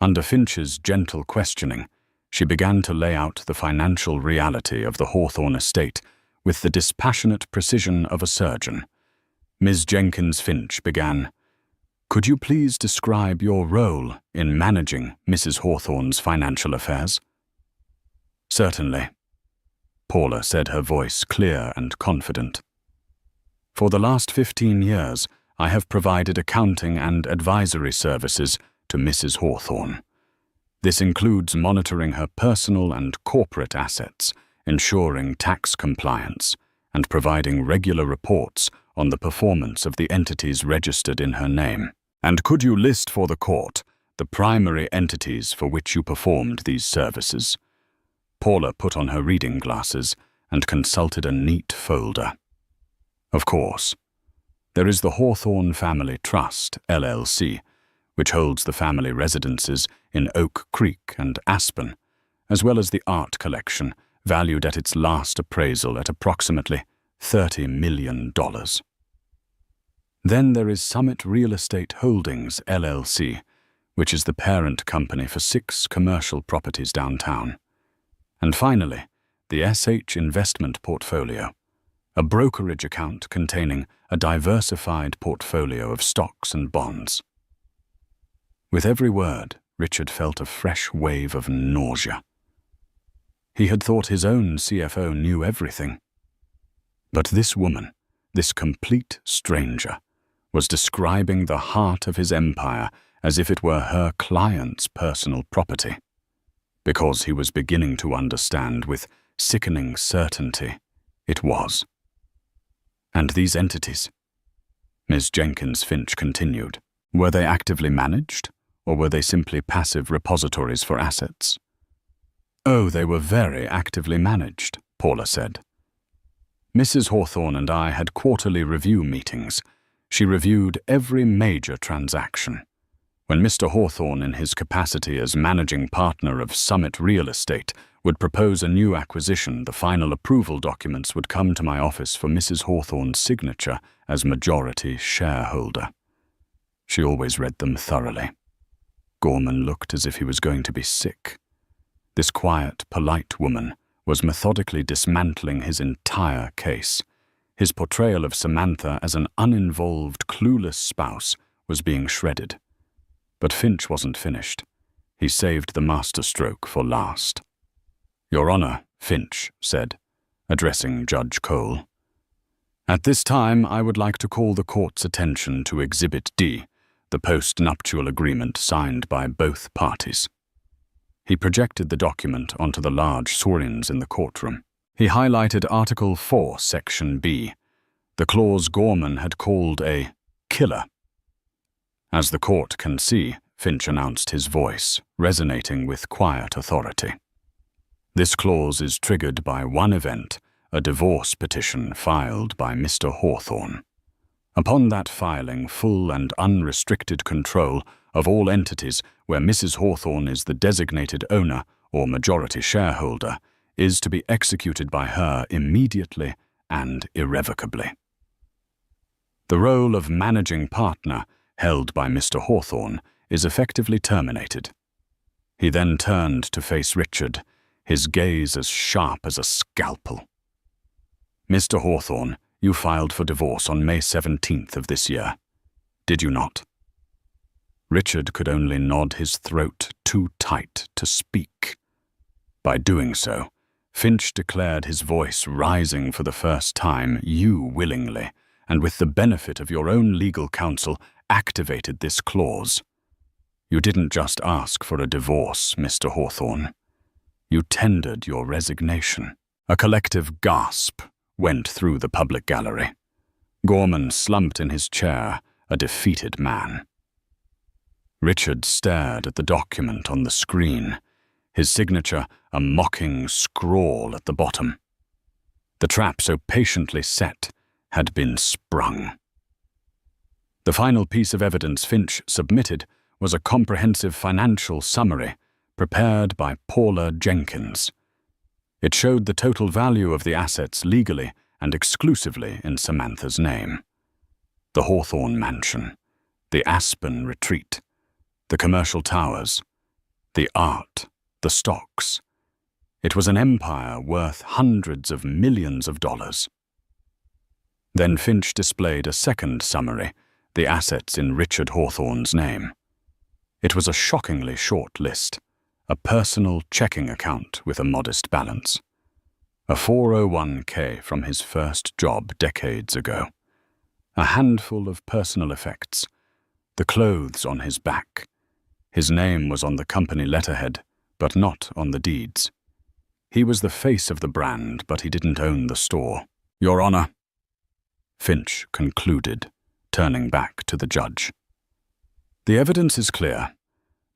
Under Finch's gentle questioning, she began to lay out the financial reality of the Hawthorne estate with the dispassionate precision of a surgeon. Ms. Jenkins Finch began, "Could you please describe your role in managing Mrs. Hawthorne's financial affairs?" "Certainly," Paula said, her voice clear and confident. "For the last 15 years, I have provided accounting and advisory services to Mrs. Hawthorne. This includes monitoring her personal and corporate assets, ensuring tax compliance, and providing regular reports on the performance of the entities registered in her name. And could you list for the court the primary entities for which you performed these services?" Paula put on her reading glasses and consulted a neat folder. "Of course. There is the Hawthorne Family Trust, LLC, which holds the family residences in Oak Creek and Aspen, as well as the art collection, valued at its last appraisal at approximately $30 million. Then there is Summit Real Estate Holdings, LLC, which is the parent company for 6 commercial properties downtown. And finally, the SH Investment Portfolio, a brokerage account containing a diversified portfolio of stocks and bonds." With every word, Richard felt a fresh wave of nausea. He had thought his own CFO knew everything. But this woman, this complete stranger, was describing the heart of his empire as if it were her client's personal property, because he was beginning to understand with sickening certainty it was. "And these entities," Ms. Jenkins Finch continued, "were they actively managed, or were they simply passive repositories for assets?" "Oh, they were very actively managed," Paula said. "Mrs. Hawthorne and I had quarterly review meetings. She reviewed every major transaction. When Mr. Hawthorne, in his capacity as managing partner of Summit Real Estate, would propose a new acquisition, the final approval documents would come to my office for Mrs. Hawthorne's signature as majority shareholder. She always read them thoroughly." Gorman looked as if he was going to be sick. This quiet, polite woman was methodically dismantling his entire case. His portrayal of Samantha as an uninvolved, clueless spouse was being shredded. But Finch wasn't finished. He saved the masterstroke for last. "Your Honor," Finch said, addressing Judge Cole, "at this time I would like to call the court's attention to Exhibit D, the post-nuptial agreement signed by both parties." He projected the document onto the large screens in the courtroom. He highlighted Article 4, Section B, the clause Gorman had called a killer. "As the court can see," Finch announced, his voice resonating with quiet authority, "this clause is triggered by one event, a divorce petition filed by Mr. Hawthorne. Upon that filing, full and unrestricted control of all entities where Mrs. Hawthorne is the designated owner or majority shareholder is to be executed by her immediately and irrevocably. The role of managing partner held by Mr. Hawthorne is effectively terminated." He then turned to face Richard, his gaze as sharp as a scalpel. "Mr. Hawthorne, you filed for divorce on May 17th of this year, did you not?" Richard could only nod, his throat too tight to speak. By doing so, Finch declared, his voice rising for the first time, "You willingly, and with the benefit of your own legal counsel, activated this clause. You didn't just ask for a divorce, Mr. Hawthorne. You tendered your resignation." A collective gasp went through the public gallery. Gorman slumped in his chair, a defeated man. Richard stared at the document on the screen, his signature a mocking scrawl at the bottom. The trap so patiently set had been sprung. The final piece of evidence Finch submitted was a comprehensive financial summary prepared by Paula Jenkins. It showed the total value of the assets legally and exclusively in Samantha's name. The Hawthorne Mansion, the Aspen Retreat, the commercial towers, the art, the stocks. It was an empire worth hundreds of millions of dollars. Then Finch displayed a second summary, the assets in Richard Hawthorne's name. It was a shockingly short list, a personal checking account with a modest balance, a 401k from his first job decades ago, a handful of personal effects, the clothes on his back. His name was on the company letterhead, but not on the deeds. He was the face of the brand, but he didn't own the store. "Your Honor," Finch concluded, turning back to the judge. "The evidence is clear.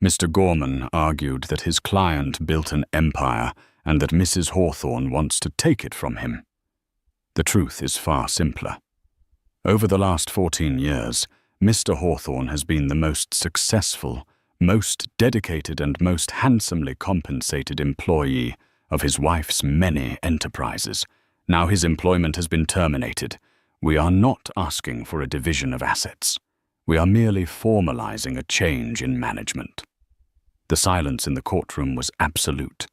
Mr. Gorman argued that his client built an empire and that Mrs. Hawthorne wants to take it from him. The truth is far simpler. Over the last 14 years, Mr. Hawthorne has been the most successful, most dedicated and most handsomely compensated employee of his wife's many enterprises. Now his employment has been terminated. We are not asking for a division of assets. We are merely formalizing a change in management." The silence in the courtroom was absolute.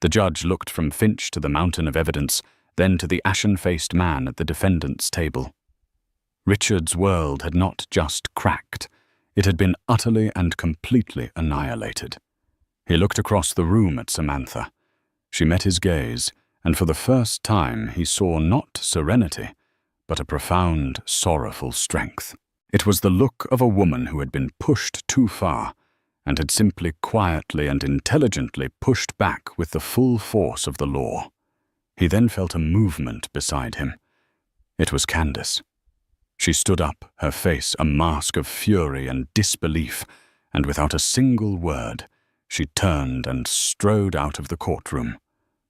The judge looked from Finch to the mountain of evidence, then to the ashen-faced man at the defendant's table. Richard's world had not just cracked, it had been utterly and completely annihilated. He looked across the room at Samantha. She met his gaze, and for the first time he saw not serenity, but a profound, sorrowful strength. It was the look of a woman who had been pushed too far, and had simply quietly and intelligently pushed back with the full force of the law. He then felt a movement beside him. It was Candace. She stood up, her face a mask of fury and disbelief, and without a single word, she turned and strode out of the courtroom,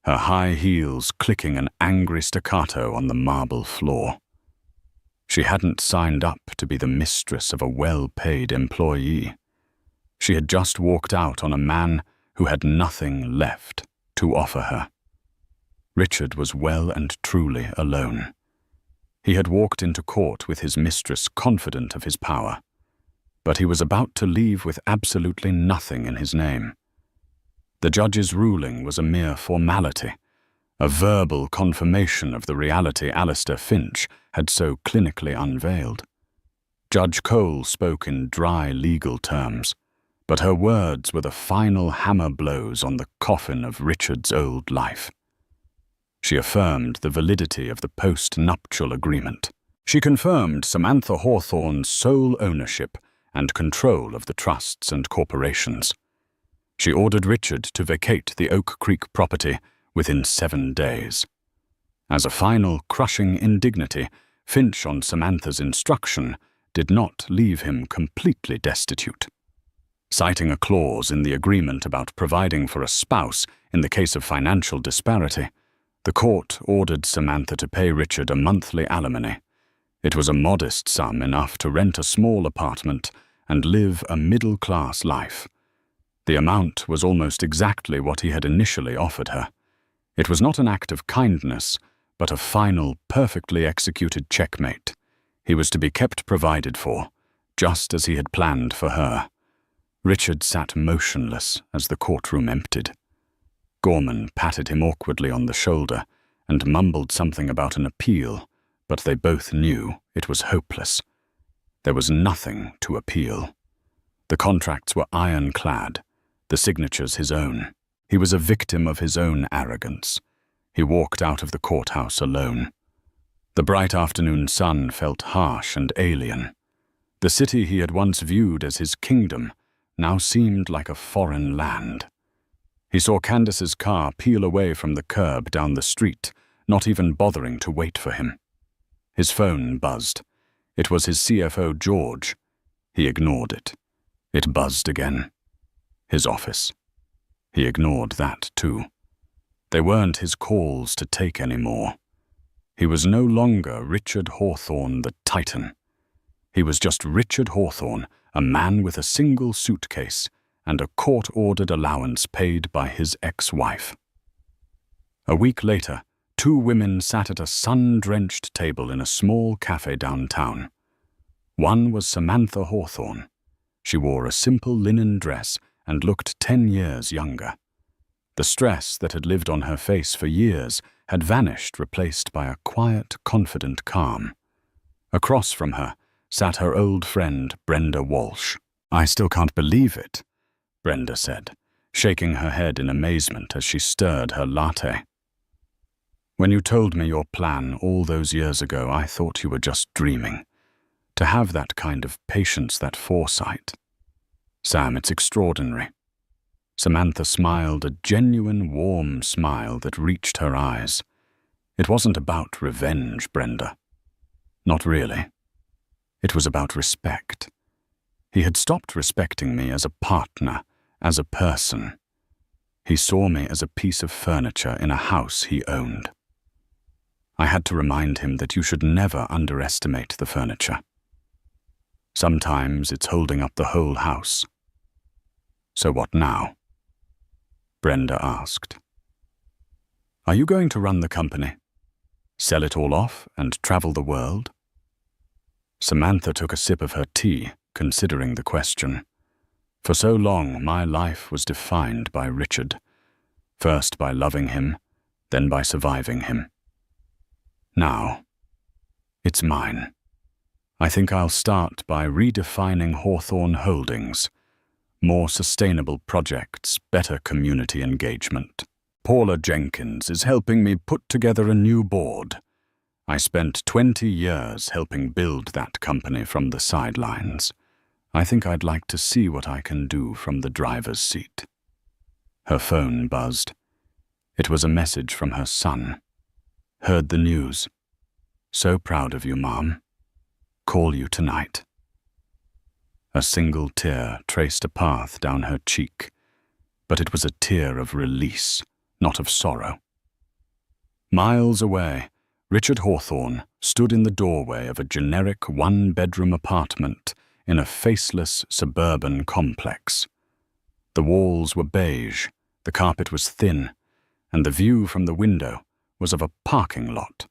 her high heels clicking an angry staccato on the marble floor. She hadn't signed up to be the mistress of a well-paid employee. She had just walked out on a man who had nothing left to offer her. Richard was well and truly alone. He had walked into court with his mistress confident of his power, but he was about to leave with absolutely nothing in his name. The judge's ruling was a mere formality, a verbal confirmation of the reality Alistair Finch had so clinically unveiled. Judge Cole spoke in dry legal terms, but her words were the final hammer blows on the coffin of Richard's old life. She affirmed the validity of the post-nuptial agreement. She confirmed Samantha Hawthorne's sole ownership and control of the trusts and corporations. She ordered Richard to vacate the Oak Creek property within 7 days. As a final crushing indignity, Finch, on Samantha's instruction, did not leave him completely destitute. Citing a clause in the agreement about providing for a spouse in the case of financial disparity, the court ordered Samantha to pay Richard a monthly alimony. It was a modest sum, enough to rent a small apartment and live a middle-class life. The amount was almost exactly what he had initially offered her. It was not an act of kindness, but a final, perfectly executed checkmate. He was to be kept provided for, just as he had planned for her. Richard sat motionless as the courtroom emptied. Gorman patted him awkwardly on the shoulder and mumbled something about an appeal, but they both knew it was hopeless. There was nothing to appeal. The contracts were ironclad, the signatures his own. He was a victim of his own arrogance. He walked out of the courthouse alone. The bright afternoon sun felt harsh and alien. The city he had once viewed as his kingdom now seemed like a foreign land. He saw Candace's car peel away from the curb down the street, not even bothering to wait for him. His phone buzzed. It was his CFO, George. He ignored it. It buzzed again. His office. He ignored that too. They weren't his calls to take anymore. He was no longer Richard Hawthorne the Titan. He was just Richard Hawthorne, a man with a single suitcase and a court-ordered allowance paid by his ex-wife. A week later, 2 women sat at a sun-drenched table in a small cafe downtown. One was Samantha Hawthorne. She wore a simple linen dress and looked 10 years younger. The stress that had lived on her face for years had vanished, replaced by a quiet, confident calm. Across from her sat her old friend, Brenda Walsh. "I still can't believe it," Brenda said, shaking her head in amazement as she stirred her latte. "When you told me your plan all those years ago, I thought you were just dreaming. To have that kind of patience, that foresight. Sam, it's extraordinary." Samantha smiled, a genuine, warm smile that reached her eyes. "It wasn't about revenge, Brenda. Not really. It was about respect. He had stopped respecting me as a partner, as a person. He saw me as a piece of furniture in a house he owned. I had to remind him that you should never underestimate the furniture. Sometimes it's holding up the whole house." "So what now?" Brenda asked. "Are you going to run the company? Sell it all off and travel the world?" Samantha took a sip of her tea, considering the question. "For so long, my life was defined by Richard. First by loving him, then by surviving him. Now, it's mine. I think I'll start by redefining Hawthorne Holdings. More sustainable projects, better community engagement. Paula Jenkins is helping me put together a new board. I spent 20 years helping build that company from the sidelines. I think I'd like to see what I can do from the driver's seat." Her phone buzzed. It was a message from her son. "Heard the news. So proud of you, Mom. Call you tonight." A single tear traced a path down her cheek, but it was a tear of release, not of sorrow. Miles away, Richard Hawthorne stood in the doorway of a generic one-bedroom apartment in a faceless suburban complex. The walls were beige, the carpet was thin, and the view from the window was of a parking lot.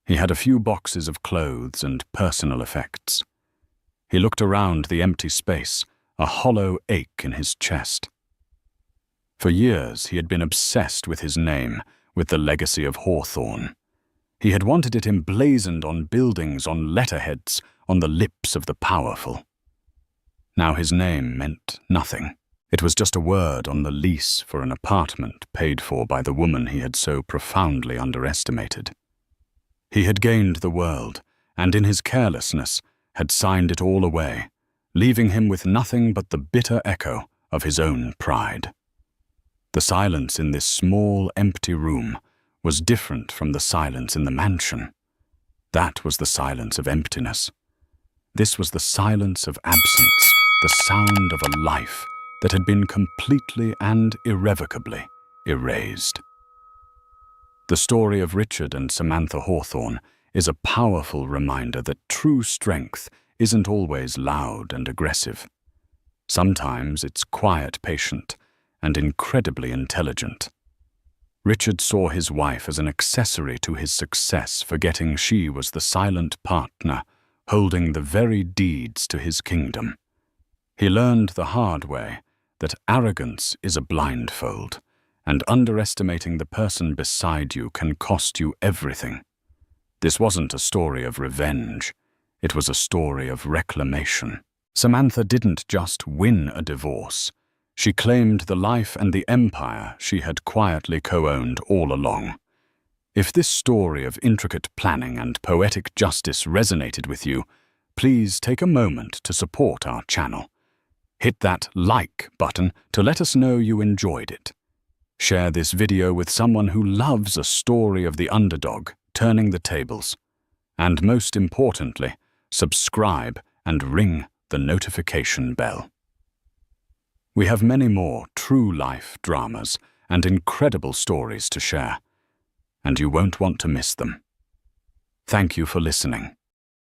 He had a few boxes of clothes and personal effects. He looked around the empty space, a hollow ache in his chest. For years he had been obsessed with his name, with the legacy of Hawthorne. He had wanted it emblazoned on buildings, on letterheads, on the lips of the powerful. Now his name meant nothing. It was just a word on the lease for an apartment paid for by the woman he had so profoundly underestimated. He had gained the world, and in his carelessness had signed it all away, leaving him with nothing but the bitter echo of his own pride. The silence in this small, empty room was different from the silence in the mansion. That was the silence of emptiness. This was the silence of absence, the sound of a life that had been completely and irrevocably erased. The story of Richard and Samantha Hawthorne is a powerful reminder that true strength isn't always loud and aggressive. Sometimes it's quiet, patient, and incredibly intelligent. Richard saw his wife as an accessory to his success, forgetting she was the silent partner holding the very deeds to his kingdom. He learned the hard way that arrogance is a blindfold, and underestimating the person beside you can cost you everything. This wasn't a story of revenge. It was a story of reclamation. Samantha didn't just win a divorce. She claimed the life and the empire she had quietly co-owned all along. If this story of intricate planning and poetic justice resonated with you, please take a moment to support our channel. Hit that like button to let us know you enjoyed it. Share this video with someone who loves a story of the underdog turning the tables. And most importantly, subscribe and ring the notification bell. We have many more true life dramas and incredible stories to share, and you won't want to miss them. Thank you for listening.